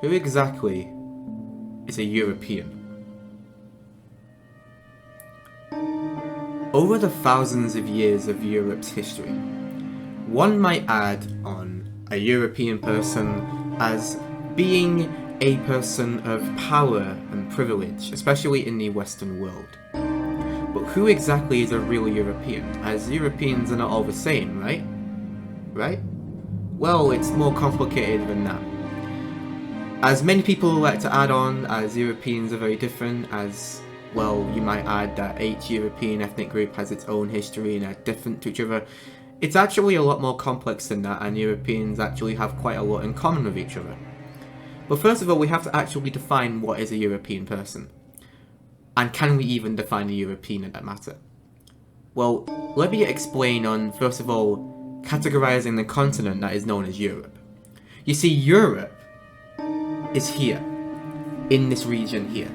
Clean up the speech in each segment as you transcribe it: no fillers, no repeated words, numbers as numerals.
Who exactly is a European? Over the thousands of years of Europe's history, one might add on a European person as being a person of power and privilege, especially in the Western world. But who exactly is a real European? As Europeans are not all the same, right? Right? Well, it's more complicated than that. As many people like to add on, as Europeans are very different, as well, you might add that each European ethnic group has its own history and are different to each other. It's actually a lot more complex than that, and Europeans actually have quite a lot in common with each other. But first of all, we have to actually define what is a European person. And can we even define a European in that matter? Well, let me explain on, first of all, categorizing the continent that is known as Europe. You see, Europe is here, in this region here.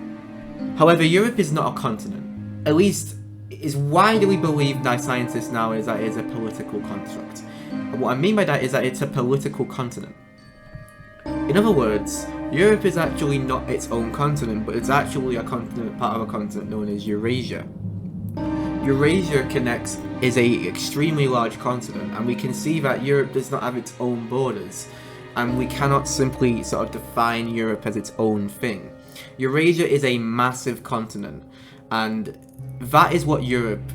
However, Europe is not a continent. At least, is widely believed by scientists now is that it is a political construct. And what I mean by that is that it's a political continent. In other words, Europe is actually not its own continent, but it's actually a continent, part of a continent known as Eurasia. Eurasia is an extremely large continent, and we can see that Europe does not have its own borders, and we cannot simply sort of define Europe as its own thing. Eurasia is a massive continent, and that is what Europe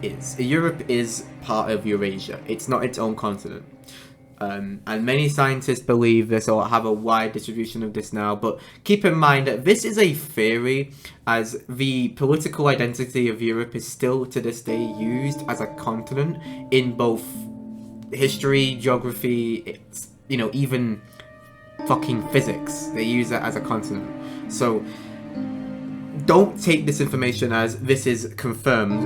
is. Europe is part of Eurasia. It's not its own continent. And many scientists believe this or have a wide distribution of this now, but keep in mind that this is a theory, as the political identity of Europe is still to this day used as a continent in both history, geography, even fucking physics. They use it as a continent. So don't take this information as this is confirmed.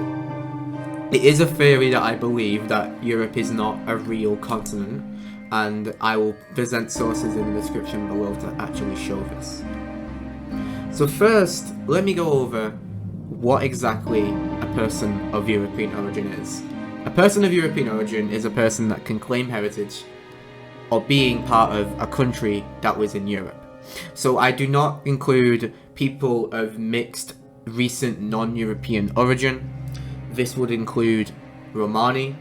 It is a theory that I believe that Europe is not a real continent, and I will present sources in the description below to actually show this. So first, let me go over what exactly a person of European origin is. A person of European origin is a person that can claim heritage or being part of a country that was in Europe. So I do not include people of mixed recent non-European origin. This would include Romani,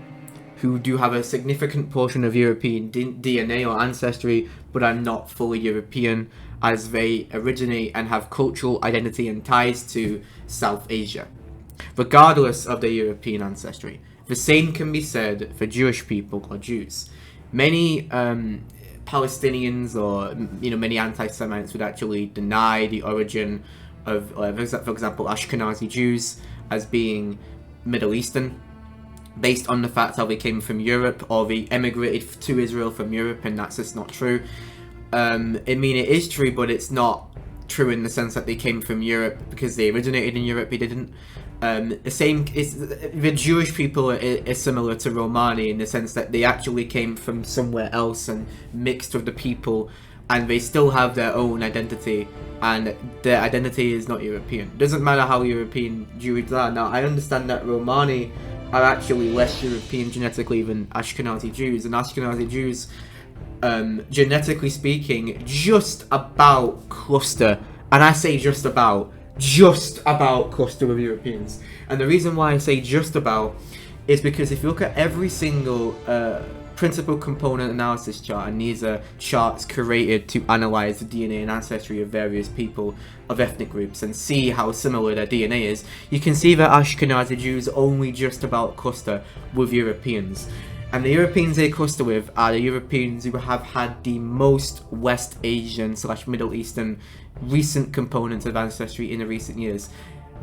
who do have a significant portion of European DNA or ancestry, but are not fully European, as they originate and have cultural identity and ties to South Asia, regardless of their European ancestry. The same can be said for Jewish people or Jews. Many Palestinians or many anti-Semites would actually deny the origin of, for example, Ashkenazi Jews as being Middle Eastern, based on the fact how they came from Europe or they emigrated to Israel from Europe, and that's just not true. It is true, but it's not true in the sense that they came from Europe because they originated in Europe. They didn't. The Jewish people are similar to Romani in the sense that they actually came from somewhere else and mixed with the people, and they still have their own identity, and their identity is not European. It doesn't matter how European Jews are. Now, I understand that Romani are actually less European genetically than Ashkenazi Jews, and Ashkenazi Jews, genetically speaking, just about cluster, and I say just about cluster with Europeans. And the reason why I say just about is because if you look at every single principal component analysis chart, and these are charts created to analyze the DNA and ancestry of various people of ethnic groups and see how similar their DNA is, you can see that Ashkenazi Jews only just about cluster with Europeans. And the Europeans they cluster with are the Europeans who have had the most West Asian / Middle Eastern recent components of ancestry in the recent years.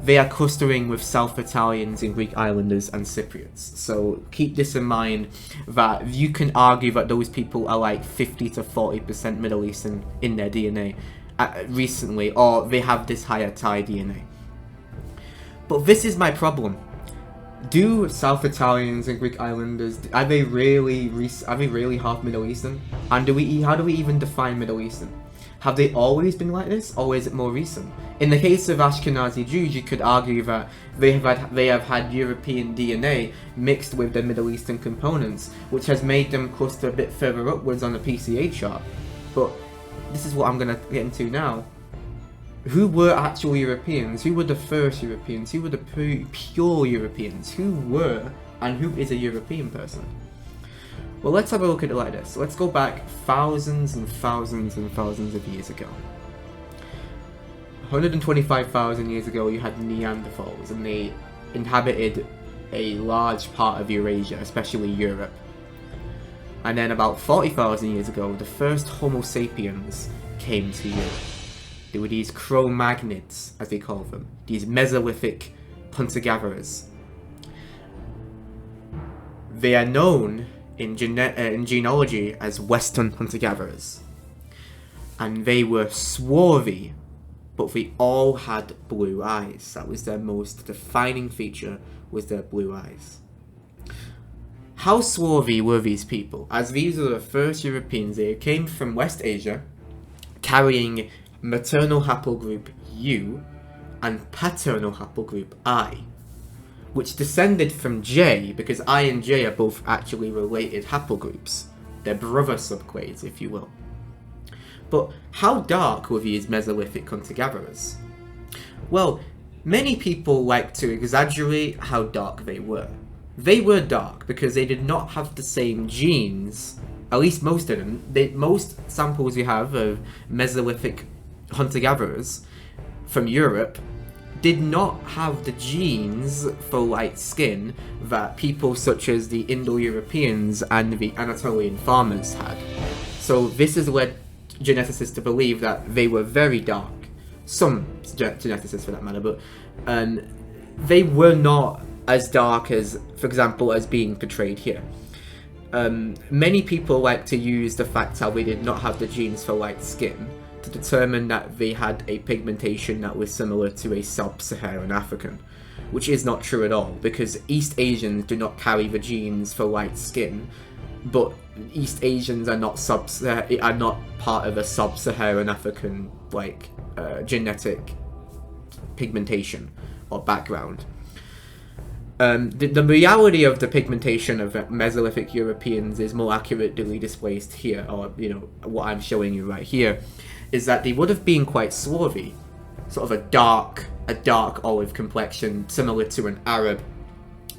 They are clustering with South Italians and Greek islanders and Cypriots. So keep this in mind, that you can argue that those people are like 50 to 40% Middle Eastern in their DNA recently, or they have this higher Thai DNA. But this is my problem. Do South Italians and Greek islanders, are they really half Middle Eastern? And how do we even define Middle Eastern? Have they always been like this, or is it more recent? In the case of Ashkenazi Jews, you could argue that they have had European DNA mixed with their Middle Eastern components, which has made them cluster a bit further upwards on the PCA chart. But this is what I'm gonna get into now. Who were actual Europeans? Who were the first Europeans? Who were the pure Europeans? Who were and who is a European person? Well, let's have a look at it like this. Let's go back thousands and thousands and thousands of years ago. 125,000 years ago, you had Neanderthals, and they inhabited a large part of Eurasia, especially Europe. And then about 40,000 years ago, the first Homo sapiens came to Europe. They were these Cro-Magnons, as they call them, these Mesolithic hunter-gatherers. They are known in genealogy as Western hunter-gatherers. And they were swarthy, but they all had blue eyes. That was their most defining feature, was their blue eyes. How swarthy were these people? As these were the first Europeans, they came from West Asia, carrying maternal haplogroup U and paternal haplogroup I, which descended from J, because I and J are both actually related haplogroups. They're brother subclades, if you will. But how dark were these Mesolithic hunter-gatherers? Well, many people like to exaggerate how dark they were. They were dark because they did not have the same genes, at least most of them. Most samples we have of Mesolithic hunter-gatherers from Europe did not have the genes for light skin that people such as the Indo-Europeans and the Anatolian farmers had. So this has led geneticists to believe that they were very dark. Some geneticists for that matter, but they were not as dark as, for example, as being portrayed here. Many people like to use the fact how they did not have the genes for light skin to determine that they had a pigmentation that was similar to a sub-Saharan African, which is not true at all, because East Asians do not carry the genes for light skin, but East Asians are not part of a sub-Saharan African genetic pigmentation or background. The reality of the pigmentation of Mesolithic Europeans is more accurately displayed here, or what I'm showing you right here, is that they would have been quite swarthy, sort of a dark olive complexion, similar to an Arab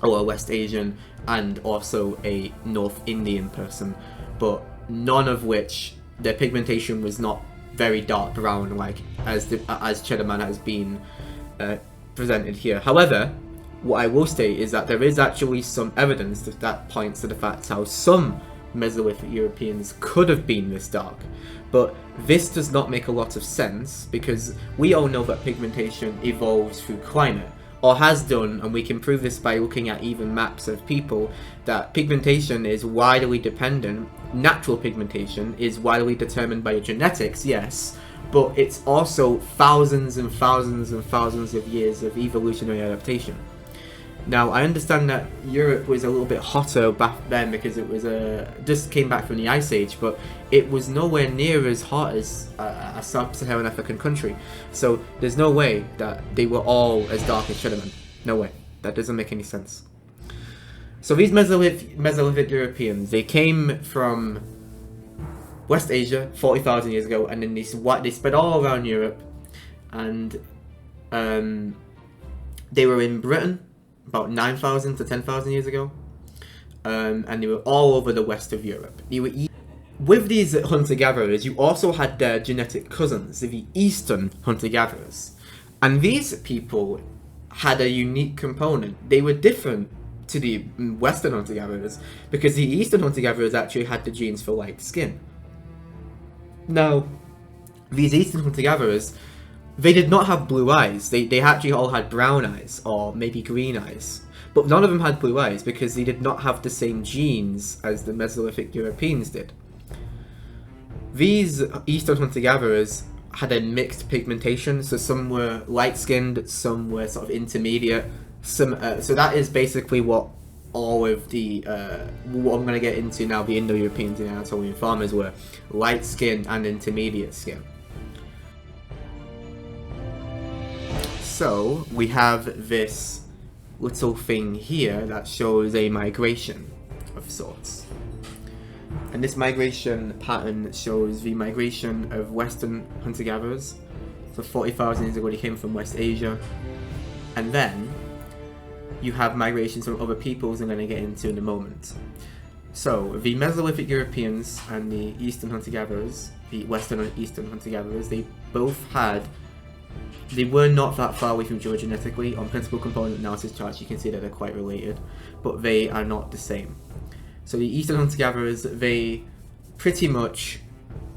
or a West Asian, and also a North Indian person, but none of which their pigmentation was not very dark brown, as Cheddarman has been presented here. However, what I will say is that there is actually some evidence that points to the fact how some Mesolithic Europeans could have been this dark. But this does not make a lot of sense, because we all know that pigmentation evolves through climate, or has done, and we can prove this by looking at even maps of people, that pigmentation is widely dependent. Natural pigmentation is widely determined by your genetics, yes, but it's also thousands and thousands and thousands of years of evolutionary adaptation. Now, I understand that Europe was a little bit hotter back then because it was just came back from the Ice Age, but it was nowhere near as hot as a sub-Saharan African country. So there's no way that they were all as dark as Cheddarman. No way. That doesn't make any sense. So these Mesolithic Europeans, they came from West Asia 40,000 years ago, and then they spread all around Europe, and they were in Britain about 9,000 to 10,000 years ago, and they were all over the west of Europe. With these hunter-gatherers, you also had their genetic cousins, the Eastern hunter-gatherers, and these people had a unique component. They were different to the Western hunter-gatherers because the Eastern hunter-gatherers actually had the genes for light skin. Now, these Eastern hunter-gatherers, they did not have blue eyes. They actually all had brown eyes, or maybe green eyes. But none of them had blue eyes because they did not have the same genes as the Mesolithic Europeans did. These Eastern hunter-gatherers had a mixed pigmentation, so some were light-skinned, some were sort of intermediate. So that is basically what all of the, what I'm going to get into now, the Indo-Europeans and Anatolian farmers were, light-skinned and intermediate skin. So we have this little thing here that shows a migration of sorts. And this migration pattern shows the migration of Western hunter-gatherers. So 40,000 years ago they came from West Asia. And then you have migrations from other peoples I'm going to get into in a moment. So the Mesolithic Europeans and the Eastern hunter-gatherers, the Western and Eastern hunter-gatherers, they were not that far away from each other genetically. On principal component analysis charts you can see that they're quite related, but they are not the same. So the Eastern hunter-gatherers, they pretty much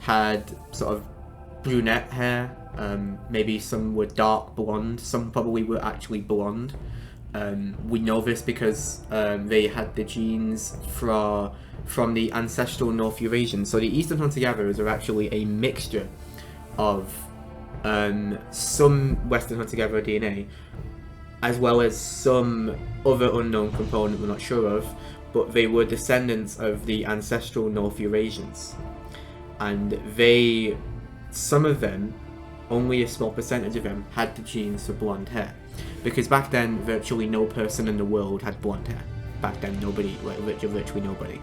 had sort of brunette hair, maybe some were dark blonde, some probably were actually blonde. We know this because they had the genes from the ancestral North Eurasians. So the Eastern hunter-gatherers are actually a mixture of some Western hunter-gatherer DNA, as well as some other unknown component we're not sure of, but they were descendants of the ancestral North Eurasians. And some of them, only a small percentage of them, had the genes for blonde hair. Because back then, virtually no person in the world had blonde hair. Back then, nobody, like virtually nobody.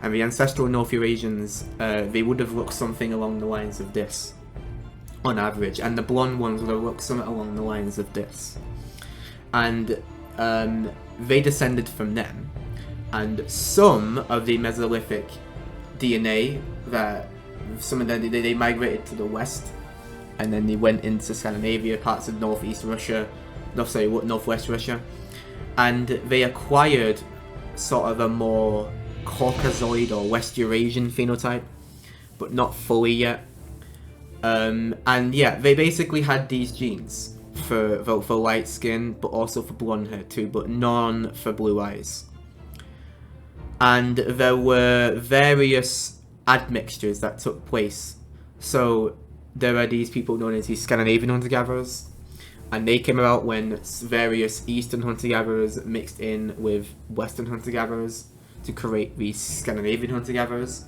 And the ancestral North Eurasians, they would have looked something along the lines of this, on average. And the blonde ones would have looked something along the lines of this. And they descended from them. And some of the Mesolithic DNA, some of them, they migrated to the west, and then they went into Scandinavia, parts of northwest Russia, and they acquired sort of a more Caucasoid or West Eurasian phenotype, but not fully yet. And yeah, they basically had these genes for light skin, but also for blonde hair too, but none for blue eyes. And there were various admixtures that took place. So there are these people known as the Scandinavian hunter-gatherers, and they came about when various Eastern hunter-gatherers mixed in with Western hunter-gatherers to create these Scandinavian hunter-gatherers.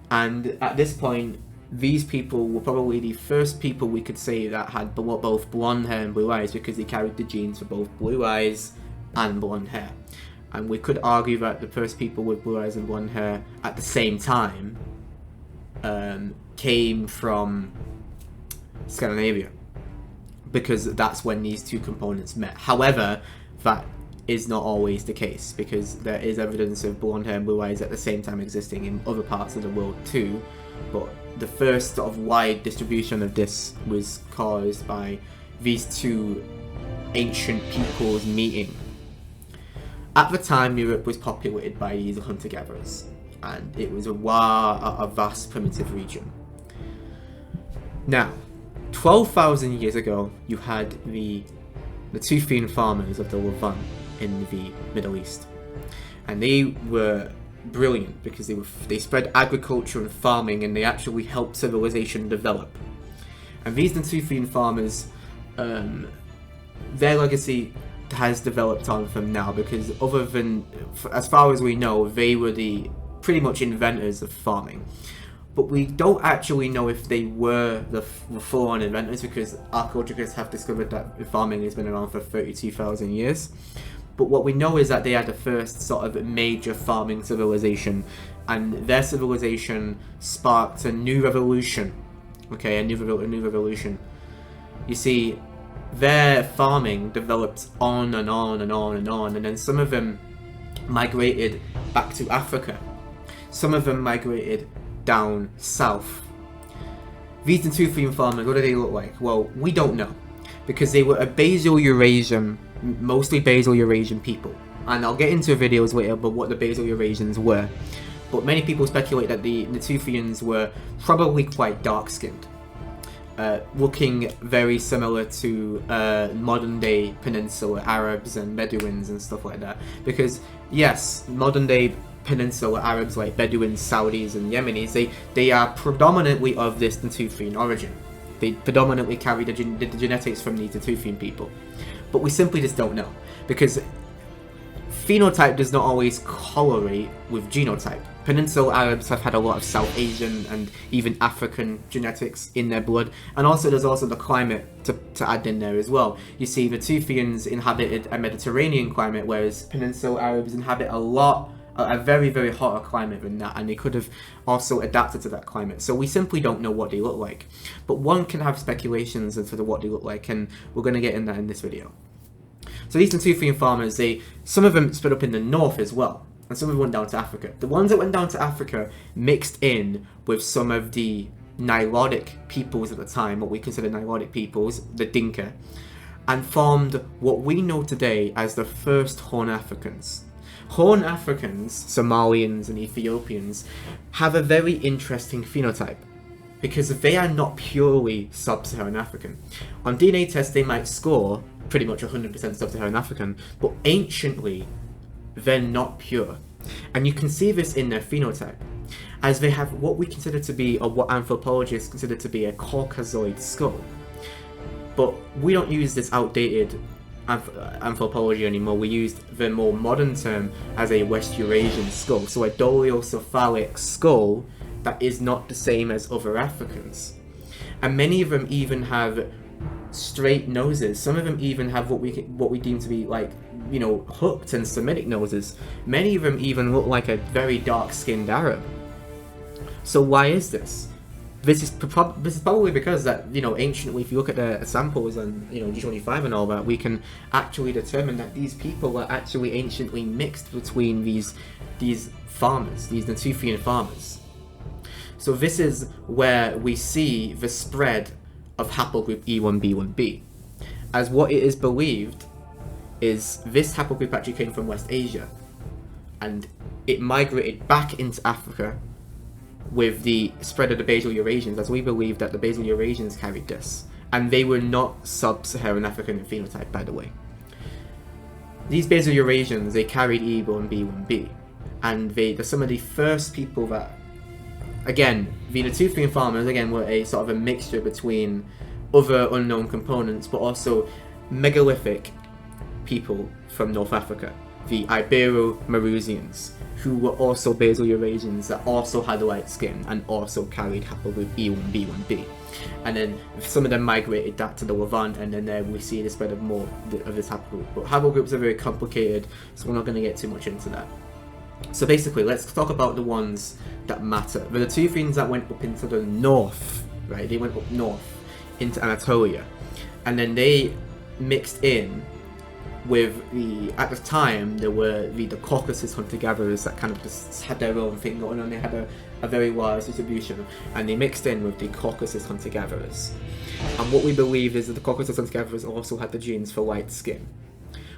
And at this point, these people were probably the first people we could say that had both blonde hair and blue eyes, because they carried the genes for both blue eyes and blonde hair. And we could argue that the first people with blue eyes and blonde hair at the same time came from Scandinavia, because that's when these two components met. However, that is not always the case, because there is evidence of blonde hair and blue eyes at the same time existing in other parts of the world too, but the first sort of wide distribution of this was caused by these two ancient peoples meeting. At the time, Europe was populated by these hunter-gatherers, and it was a vast primitive region. Now, 12,000 years ago, you had the Natufian farmers of the Levant in the Middle East, and they were brilliant because they spread agriculture and farming, and they actually helped civilization develop. And these Natufian farmers, their legacy has developed on from now, because other than, as far as we know, they were the pretty much inventors of farming. But we don't actually know if they were the full-on inventors, because archaeologists have discovered that farming has been around for 32,000 years. But what we know is that they are the first sort of major farming civilization, and their civilization sparked a new revolution. Okay, a new revolution. You see, their farming developed on and on and on and on, and then some of them migrated back to Africa. Some of them migrated down south. These Natufian farmers, what do they look like? Well, we don't know, because they were a basal Eurasian, mostly basal Eurasian people. And I'll get into videos later about what the basal Eurasians were. But many people speculate that the Natufians were probably quite dark-skinned, looking very similar to modern-day Peninsula Arabs and Bedouins and stuff like that. Because, yes, modern-day Peninsula Arabs like Bedouins, Saudis and Yemenis, they are predominantly of this Natufian origin. They predominantly carry the genetics from these Natufian people. But we simply just don't know, because phenotype does not always correlate with genotype. Peninsula Arabs have had a lot of South Asian and even African genetics in their blood, and also there's also the climate to add in there as well. You see, the Natufians inhabited a Mediterranean climate, whereas Peninsula Arabs inhabit a lot a very, very hotter climate than that, and they could have also adapted to that climate. So we simply don't know what they look like. But one can have speculations as to what they look like, and we're going to get in that in this video. So these Natufian farmers, some of them spread up in the north as well, and some of them went down to Africa. The ones that went down to Africa mixed in with some of the Nilotic peoples at the time, what we consider Nilotic peoples, the Dinka, and formed what we know today as the first Horn Africans. Horn Africans, Somalians and Ethiopians, have a very interesting phenotype because they are not purely sub-Saharan African. On DNA tests they might score pretty much 100% sub-Saharan African, but anciently they're not pure. And you can see this in their phenotype, as they have what we consider to be, or what anthropologists consider to be, a Caucasoid skull. But we don't use this outdated anthropology anymore. We used the more modern term as a West Eurasian skull, so a dolichocephalic skull that is not the same as other Africans. And many of them even have straight noses. Some of them even have what we deem to be like, you know, hooked and Semitic noses. Many of them even look like a very dark-skinned Arab. So why is this? This is probably because that, you know, anciently, if you look at the samples and, you know, G25 and all that, we can actually determine that these people were actually anciently mixed between these farmers, these Natufian farmers. So this is where we see the spread of haplogroup E1b1b, as what it is believed is this haplogroup actually came from West Asia, and it migrated back into Africa with the spread of the Basal Eurasians, as we believe that the Basal Eurasians carried this, and they were not sub-Saharan African in phenotype, by the way. These Basal Eurasians, they carried E1b1b, and they're some of the first people that, again, the Natufian farmers, again, were a sort of a mixture between other unknown components, but also megalithic people from North Africa, the Ibero-Mauresians, who were also Basal Eurasians that also had light skin and also carried haplogroup E1b1b. And then some of them migrated that to the Levant, and then there we see the spread of more of this haplogroup. But haplogroups are very complicated, so we're not going to get too much into that. So basically, let's talk about the ones that matter. The Natufians that went up into the north, right? They went up north into Anatolia, and then they mixed in with at the time, there were the Caucasus hunter-gatherers that kind of just had their own thing going on. They had a very wide distribution, and they mixed in with the Caucasus hunter-gatherers. And what we believe is that the Caucasus hunter-gatherers also had the genes for light skin.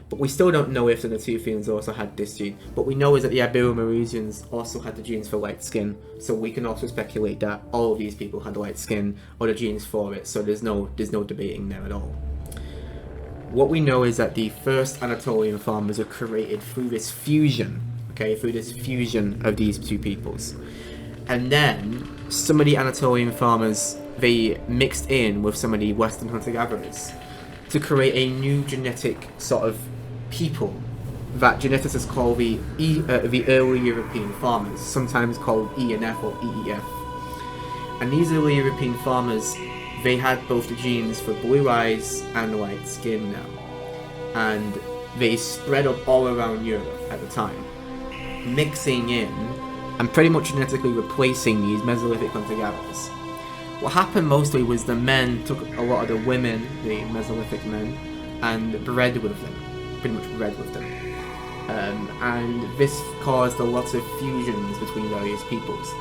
But we still don't know if the Natufians also had this gene. What we know is that the Ibero-Mauresians also had the genes for light skin, so we can also speculate that all of these people had light skin or the genes for it, so there's no debating there at all. What we know is that the first Anatolian farmers were created through this fusion, okay, through this fusion of these two peoples. And then some of the Anatolian farmers, they mixed in with some of the Western hunter-gatherers to create a new genetic sort of people that geneticists call the early European farmers, sometimes called ENF or EEF. And these early European farmers, they had both the genes for blue eyes and light skin now, and they spread up all around Europe at the time, mixing in and pretty much genetically replacing these Mesolithic hunter-gatherers. What happened mostly was the men took a lot of the women, the Mesolithic men, and bred with them, pretty much bred with them. And this caused a lot of fusions between various peoples.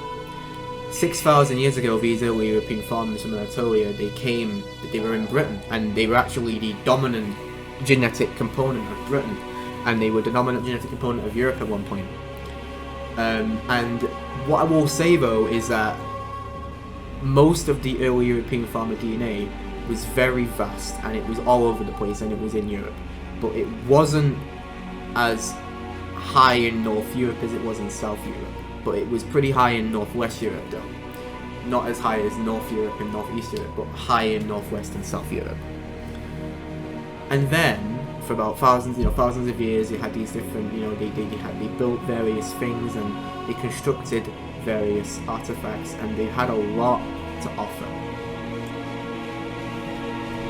6,000 years ago, these early European farmers from Anatolia, they were in Britain, and they were actually the dominant genetic component of Britain, and they were the dominant genetic component of Europe at one point. And what I will say though is that most of the early European farmer DNA was very vast, and it was all over the place, and it was in Europe, but it wasn't as high in North Europe as it was in South Europe. But it was pretty high in Northwest Europe though. Not as high as North Europe and Northeast Europe, but high in Northwest and South Europe. And then, for about thousands of years, you had these different, they built various things, and they constructed various artifacts, and they had a lot to offer.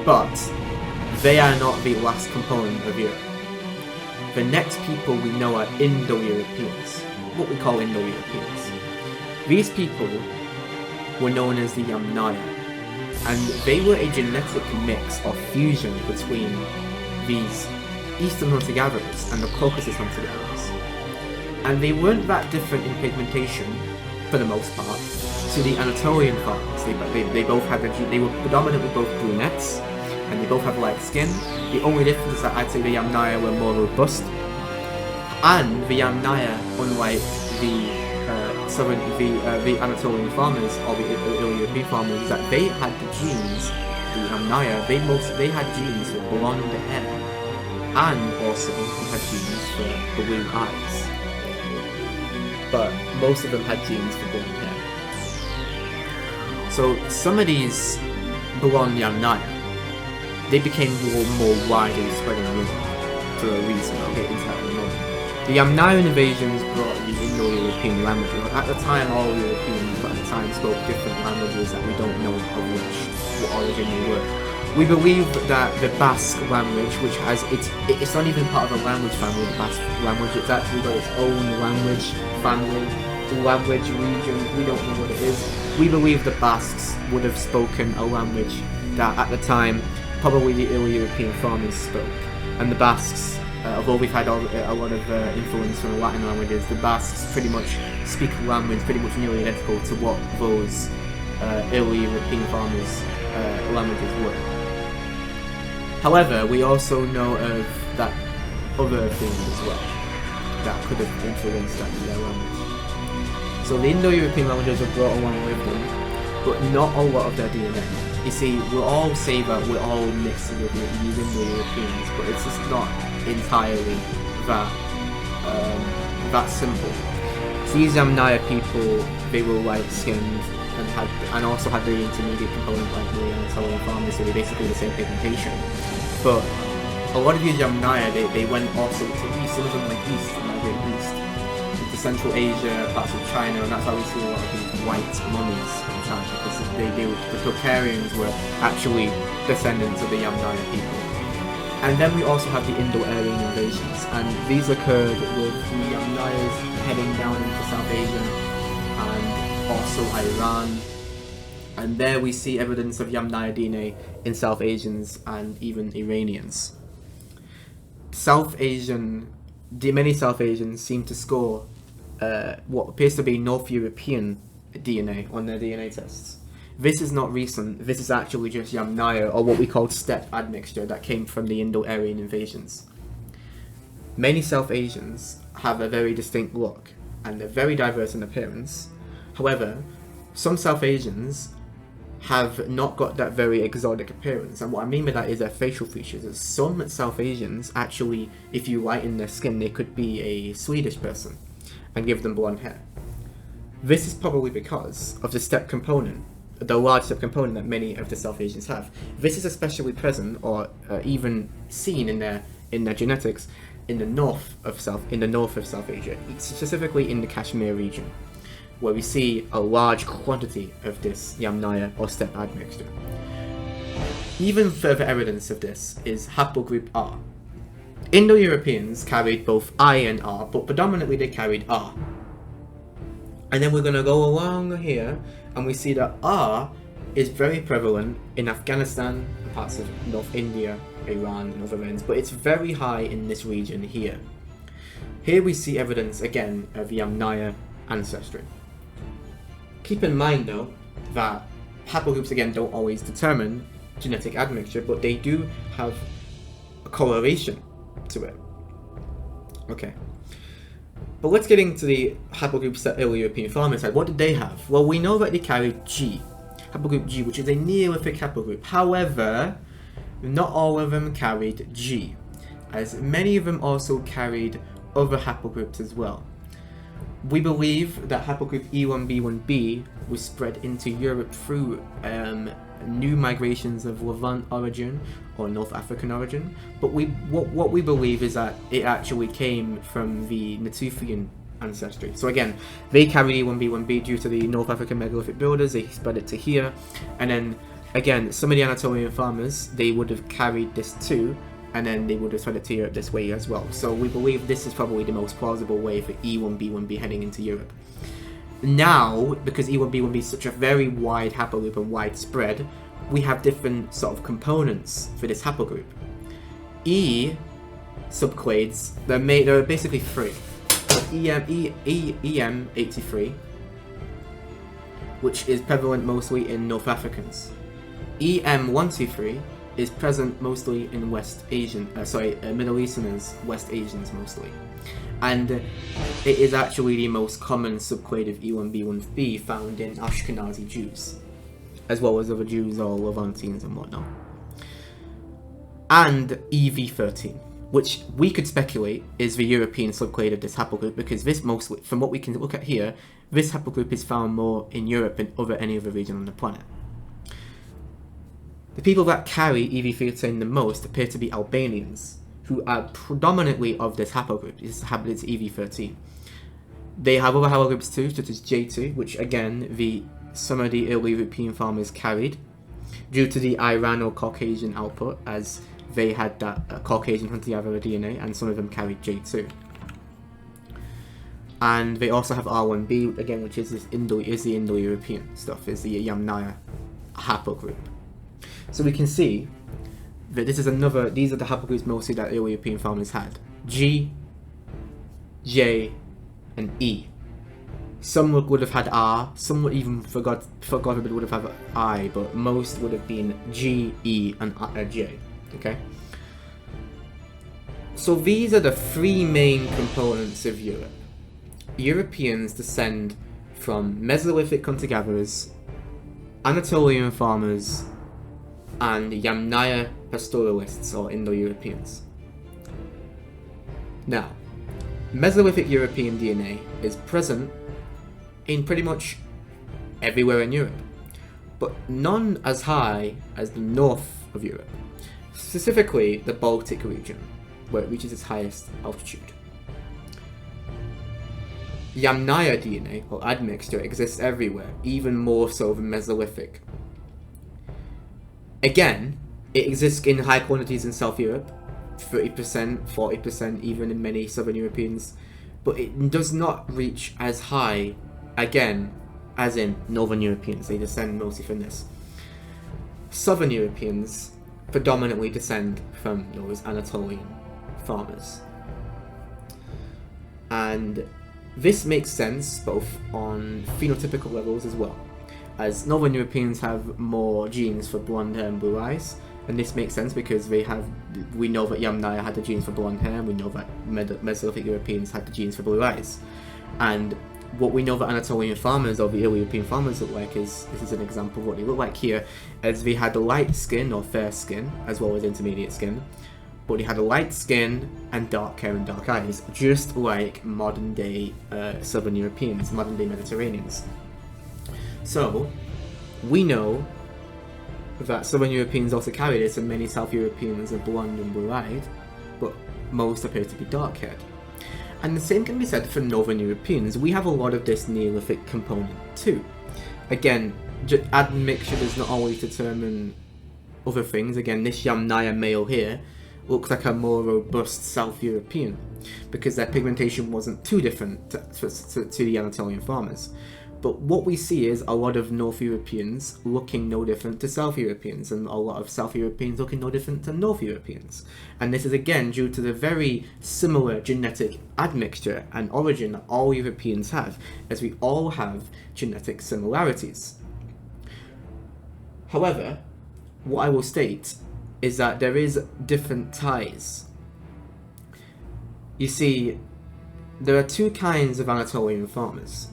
But they are not the last component of Europe. The next people we know are Indo-Europeans. what we call Indo-Europeans. These people were known as the Yamnaya, and they were a genetic mix or fusion between these Eastern hunter-gatherers and the Caucasus hunter-gatherers. And they weren't that different in pigmentation, for the most part, to the Anatolian farmers. They both had they were predominantly both brunettes, and they both have light skin. The only difference is that I'd say the Yamnaya were more robust, and the Yamnaya, unlike the Anatolian farmers or the Indo-European farmers, is that they had the genes. The Yamnaya, they had genes for blonde hair, and also they had genes for blue eyes. But most of them had genes for blonde hair. So some of these blonde Yamnaya, they became more widely spread in Europe for a reason. I'll get into that in a moment. The Yamnayan invasions brought the Indo-European languages. At the time, all Europeans at the time spoke different languages that we don't know of what origin they were. We believe that the Basque language, which has it's not even part of a language family, the Basque language, it's actually got its own language family, language region, we don't know what it is. We believe the Basques would have spoken a language that at the time probably the Indo-European farmers spoke. And the Basques, although we've had a lot of influence from the Latin languages, the Basques pretty much speak a language pretty much nearly identical to what those Indo-European farmers' languages were. However, we also know of that other things as well that could have influenced their language. So the Indo-European languages are brought along with them, but not a lot of their DNA. You see, we'll all say that we're all mixed with these Indo-Europeans, but it's just not entirely that simple. So these Yamnaya people, they were light-skinned and also had the intermediate component like the Anatolian farmers, so they basically the same pigmentation. But a lot of these Yamnaya, they went also to east, some of them went east, migrated east, into Central Asia, parts of China, and that's how we see a lot of these white mummies in China, because the Tocharians were actually descendants of the Yamnaya people. And then we also have the Indo-Aryan invasions, and these occurred with the Yamnayas heading down into South Asia and also Iran. And there we see evidence of Yamnaya DNA in South Asians and even Iranians. Many South Asians seem to score what appears to be North European DNA on their DNA tests. This is not recent, this is actually just Yamnaya, or what we call steppe admixture, that came from the Indo-Aryan invasions. Many South Asians have a very distinct look, and they're very diverse in appearance. However, some South Asians have not got that very exotic appearance, and what I mean by that is their facial features. As some South Asians actually, if you lighten their skin, they could be a Swedish person and give them blonde hair. This is probably because of the steppe component, the large steppe component that many of the South Asians have. This is especially present, or even seen in their genetics, in the north of South Asia, specifically in the Kashmir region, where we see a large quantity of this Yamnaya or steppe admixture. Even further evidence of this is haplogroup R. Indo-Europeans carried both I and R, but predominantly they carried R. And then we're going to go along here, and we see that R is very prevalent in Afghanistan, parts of North India, Iran, and other ends, but it's very high in this region here. Here we see evidence again of Yamnaya ancestry. Keep in mind though that haplogroups again don't always determine genetic admixture, but they do have a correlation to it. Okay. But let's get into the haplogroups that Indo-European farmers had. What did they have? Well, we know that they carried G, haplogroup G, which is a Neolithic haplogroup. However, not all of them carried G, as many of them also carried other haplogroups as well. We believe that haplogroup E1B1B was spread into Europe through new migrations of Levant origin or North African origin, but what we believe is that it actually came from the Natufian ancestry. So again, they carried E1B1B due to the North African megalithic builders, they spread it to here, and then again, some of the Anatolian farmers, they would have carried this too, and then they would have spread it to Europe this way as well. So we believe this is probably the most plausible way for E1b1b heading into Europe. Now, because E1b1b is such a very wide haplogroup and widespread, we have different sort of components for this haplogroup. E subclades, there are basically three. EM83, which is prevalent mostly in North Africans. EM123 is present mostly in Middle Easterners, West Asians mostly. And it is actually the most common subclade of E1b1b found in Ashkenazi Jews, as well as other Jews or Levantines and whatnot. And EV13, which we could speculate is the European subclade of this haplogroup, because this mostly, from what we can look at here, this haplogroup is found more in Europe than any other region on the planet. The people that carry EV13 the most appear to be Albanians, who are predominantly of this haplogroup. It's EV13. They have other haplogroups too, such as J2, which again, some of the early European farmers carried, due to the Irano-Caucasian output, as they had that Caucasian hunter-gatherer DNA, and some of them carried J2. And they also have R1b, again, which is the Indo-European stuff, is the Yamnaya haplogroup. So we can see that these are the haplogroups mostly that early European farmers had. G, J, and E. Some would have had R, some would even, for God forbid, would have had I, but most would have been G, E, and J. Okay? So these are the three main components of Europe. Europeans descend from Mesolithic hunter-gatherers, Anatolian farmers, and Yamnaya pastoralists or Indo-Europeans. Now, Mesolithic European DNA is present in pretty much everywhere in Europe, but none as high as the north of Europe, specifically the Baltic region, where it reaches its highest altitude. Yamnaya DNA, or admixture, exists everywhere, even more so than Mesolithic. Again, it exists in high quantities in South Europe, 30%, 40% even in many Southern Europeans, but it does not reach as high, again, as in Northern Europeans. They descend mostly from this. Southern Europeans predominantly descend from those Anatolian farmers. And this makes sense both on phenotypical levels as well, as Northern Europeans have more genes for blonde hair and blue eyes, and this makes sense because we know that Yamnaya had the genes for blonde hair, and we know that Mesolithic Europeans had the genes for blue eyes. And what we know that Anatolian farmers, or the early European farmers, look like this is an example of what they look like here, as they had light skin or fair skin, as well as intermediate skin, but they had a light skin and dark hair and dark eyes, just like modern day Southern Europeans, modern day Mediterraneans. So, we know that Southern Europeans also carry this, and many South Europeans are blonde and blue-eyed, but most appear to be dark-haired. And the same can be said for Northern Europeans. We have a lot of this Neolithic component too. Again, admixture does not always determine other things. Again, this Yamnaya male here looks like a more robust South European, because their pigmentation wasn't too different to the Anatolian farmers. But what we see is a lot of North Europeans looking no different to South Europeans, and a lot of South Europeans looking no different to North Europeans. And this is again due to the very similar genetic admixture and origin that all Europeans have, as we all have genetic similarities. However, what I will state is that there is different ties. You see, there are two kinds of Anatolian farmers.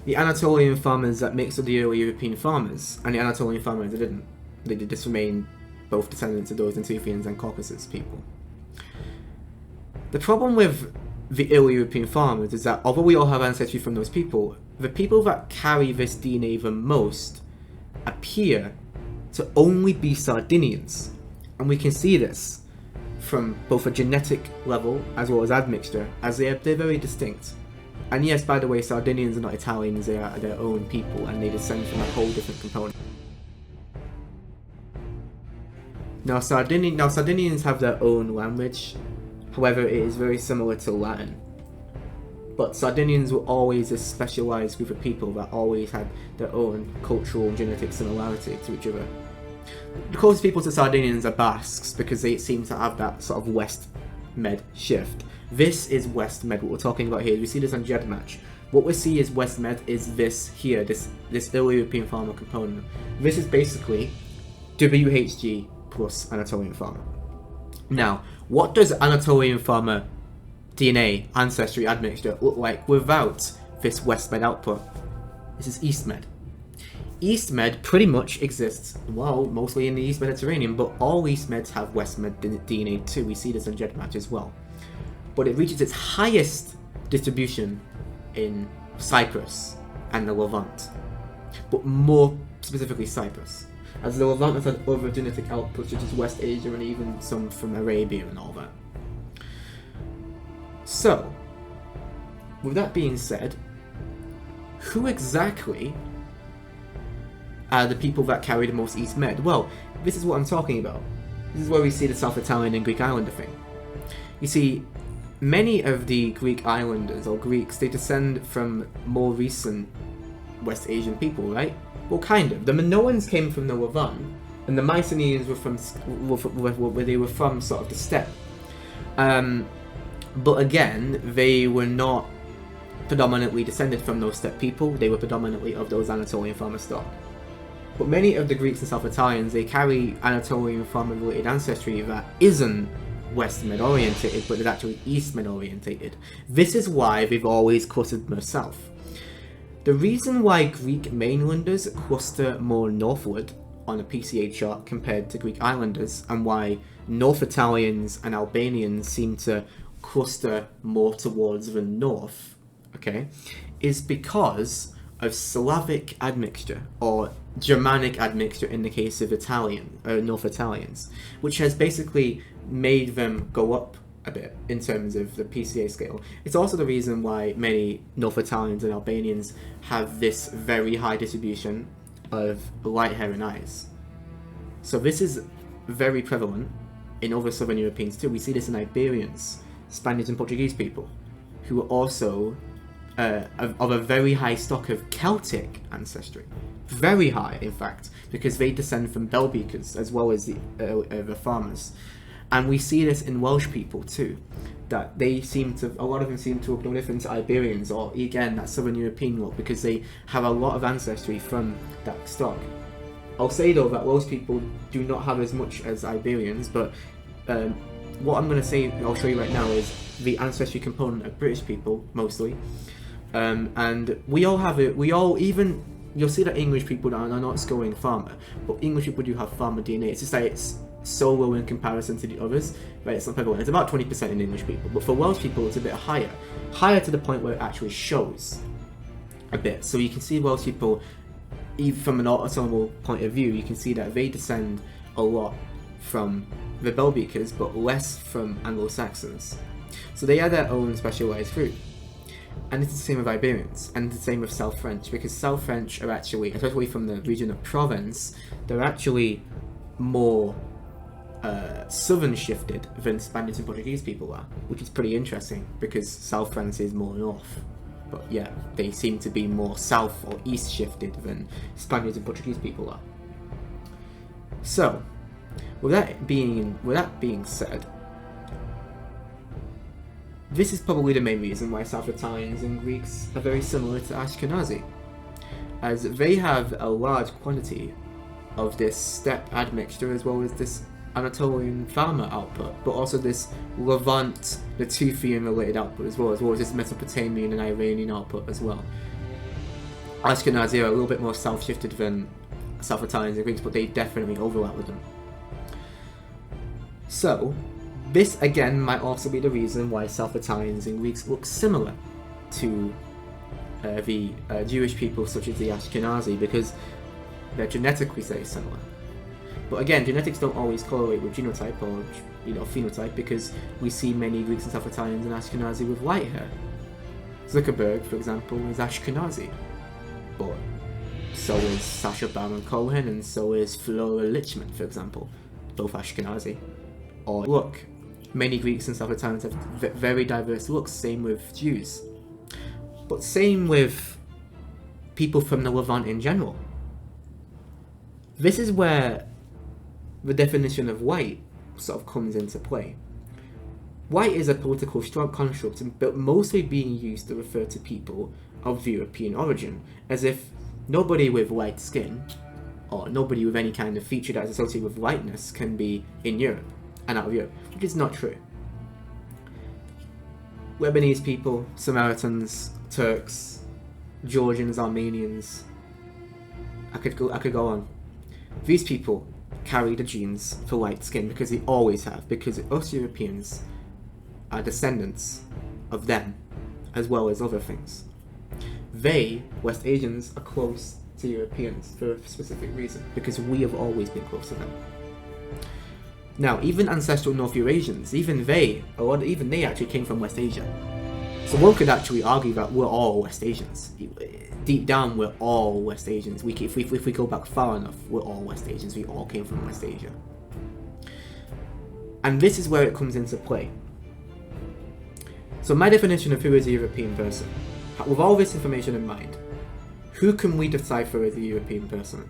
The Anatolian farmers that mixed with the early European farmers, and the Anatolian farmers that didn't. They did just remain both descendants of those Natufians and Caucasus people. The problem with the early European farmers is that although we all have ancestry from those people, the people that carry this DNA the most appear to only be Sardinians. And we can see this from both a genetic level as well as admixture, as they're very distinct. And yes, by the way, Sardinians are not Italians, they are their own people, and they descend from a whole different component. Now, Sardinians have their own language, however, it is very similar to Latin. But Sardinians were always a specialised group of people that always had their own cultural and genetic similarity to each other. The closest people to Sardinians are Basques, because they seem to have that sort of West Med shift. This is West Med, what we're talking about here. We see this on GEDmatch. What we see is West Med is this here, this early European farmer component. This is basically WHG plus Anatolian farmer. Now, what does Anatolian farmer DNA ancestry admixture look like without this West Med output? This is East Med. East Med pretty much exists, well, mostly in the East Mediterranean, but all East Meds have West Med DNA too. We see this on GEDmatch as well. But it reaches its highest distribution in Cyprus and the Levant, but more specifically Cyprus, as the Levant has had other genetic outputs such as West Asia and even some from Arabia and all that. So, with that being said, who exactly are the people that carry the most East Med? Well, this is what I'm talking about. This is where we see the South Italian and Greek Islander thing. You see, many of the Greek islanders, or Greeks, they descend from more recent West Asian people, right? Well, kind of. The Minoans came from the Levant, and the Mycenaeans were from where they were from, sort of the steppe. But again, they were not predominantly descended from those steppe people. They were predominantly of those Anatolian farmer stock. But many of the Greeks and South Italians, they carry Anatolian farmer-related ancestry that isn't West Med orientated, but is actually East Med orientated. This is why they've always clustered more south. The reason why Greek mainlanders cluster more northward on a PCA chart compared to Greek islanders, and why North Italians and Albanians seem to cluster more towards the north, okay, is because of Slavic admixture, or Germanic admixture in the case of North Italians, which has basically made them go up a bit in terms of the PCA scale. It's also the reason why many North Italians and Albanians have this very high distribution of light hair and eyes. So this is very prevalent in other Southern Europeans too. We see this in Iberians, Spaniards and Portuguese people, who are also of a very high stock of Celtic ancestry. Very high, in fact, because they descend from bell beakers as well as the farmers. And we see this in Welsh people too, that a lot of them seem to look no different to Iberians, or again, that Southern European look, because they have a lot of ancestry from that stock. I'll say though that Welsh people do not have as much as Iberians, but what I'm going to say, I'll show you right now, is the ancestry component of British people, mostly. And we all have it, you'll see that English people are not scoring farmer, but English people do have farmer DNA. It's just that it's so low in comparison to the others, right? It's not prevalent. It's about 20% in English people, but for Welsh people it's a bit higher to the point where it actually shows a bit. So you can see Welsh people, even from an autosomal point of view, you can see that they descend a lot from the bell beakers, but less from Anglo-Saxons. So they are their own specialised group. And it's the same with Iberians, and the same with South French, because South French are actually, especially from the region of Provence, they're actually more southern shifted than Spanish and Portuguese people are, which is pretty interesting, because South France is more north. But yeah, they seem to be more south or east shifted than Spaniards and Portuguese people are. So, with that being said, this is probably the main reason why South Italians and Greeks are very similar to Ashkenazi, as they have a large quantity of this steppe admixture as well as this Anatolian farmer output, but also this Levant, Natufian related output as well as this Mesopotamian and Iranian output as well. Ashkenazi are a little bit more south-shifted than South Italians and Greeks, but they definitely overlap with them. So, this again might also be the reason why South Italians and Greeks look similar to the Jewish people such as the Ashkenazi, because they're genetically very similar. But again, genetics don't always correlate with genotype or phenotype, because we see many Greeks and South Italians and Ashkenazi with light hair. Zuckerberg, for example, is Ashkenazi, but so is Sacha Baron Cohen, and so is Flora Lichman, for example. both Ashkenazi. Or look, many Greeks and Slavs have very diverse looks, same with Jews. But same with people from the Levant in general. This is where the definition of white sort of comes into play. White is a political construct, but mostly being used to refer to people of European origin, as if nobody with white skin, or nobody with any kind of feature that is associated with whiteness, can be in Europe and out of Europe, which is not true. Lebanese people, Samaritans, Turks, Georgians, Armenians, I could go on. These people carry the genes for white skin because they always have, because us Europeans are descendants of them, as well as other things. They, West Asians, are close to Europeans for a specific reason, because we have always been close to them. Now, even ancestral North Eurasians, even they actually came from West Asia. So one could actually argue that we're all West Asians. Deep down, we're all West Asians. If we go back far enough, we're all West Asians. We all came from West Asia. And this is where it comes into play. So my definition of who is a European person, with all this information in mind, who can we decipher as a European person?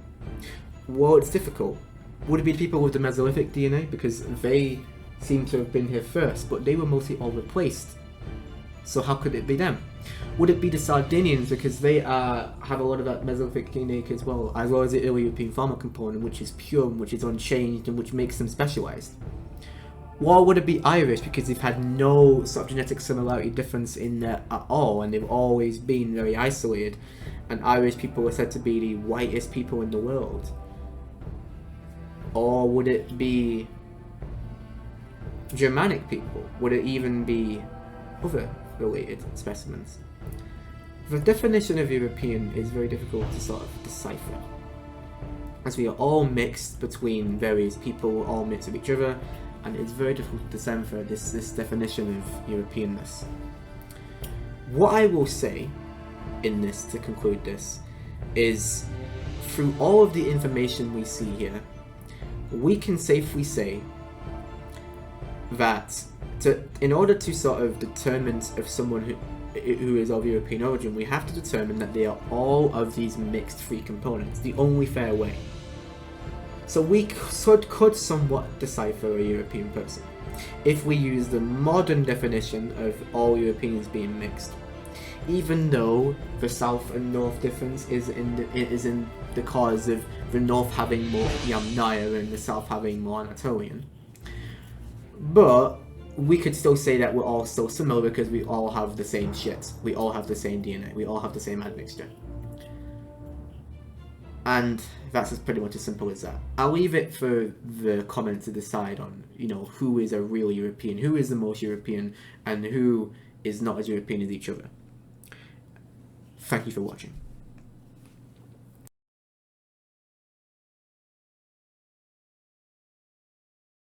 Well, it's difficult. Would it be people with the Mesolithic DNA? Because they seem to have been here first, but they were mostly all replaced. So how could it be them? Would it be the Sardinians, because they have a lot of that Mesolithic DNA as well as the early European farmer component, which is pure, which is unchanged, and which makes them specialised? Or would it be Irish, because they've had no sort of genetic similarity difference in there at all, and they've always been very isolated, and Irish people are said to be the whitest people in the world? Or would it be Germanic people? Would it even be other related specimens? The definition of European is very difficult to sort of decipher, as we are all mixed between various people, all mixed with each other, and it's very difficult to decipher this definition of Europeanness. What I will say in this, to conclude this, is through all of the information we see here, we can safely say that in order to sort of determine if someone who is of European origin, we have to determine that they are all of these mixed three components, the only fair way. So we could somewhat decipher a European person if we use the modern definition of all Europeans being mixed, even though the South and North difference is in the cause of the North having more Yamnaya and the South having more Anatolian. But we could still say that we're all so similar because we all have the same shit. We all have the same DNA. We all have the same admixture. And that's pretty much as simple as that. I'll leave it for the comments to decide on, who is a real European, who is the most European, and who is not as European as each other. Thank you for watching.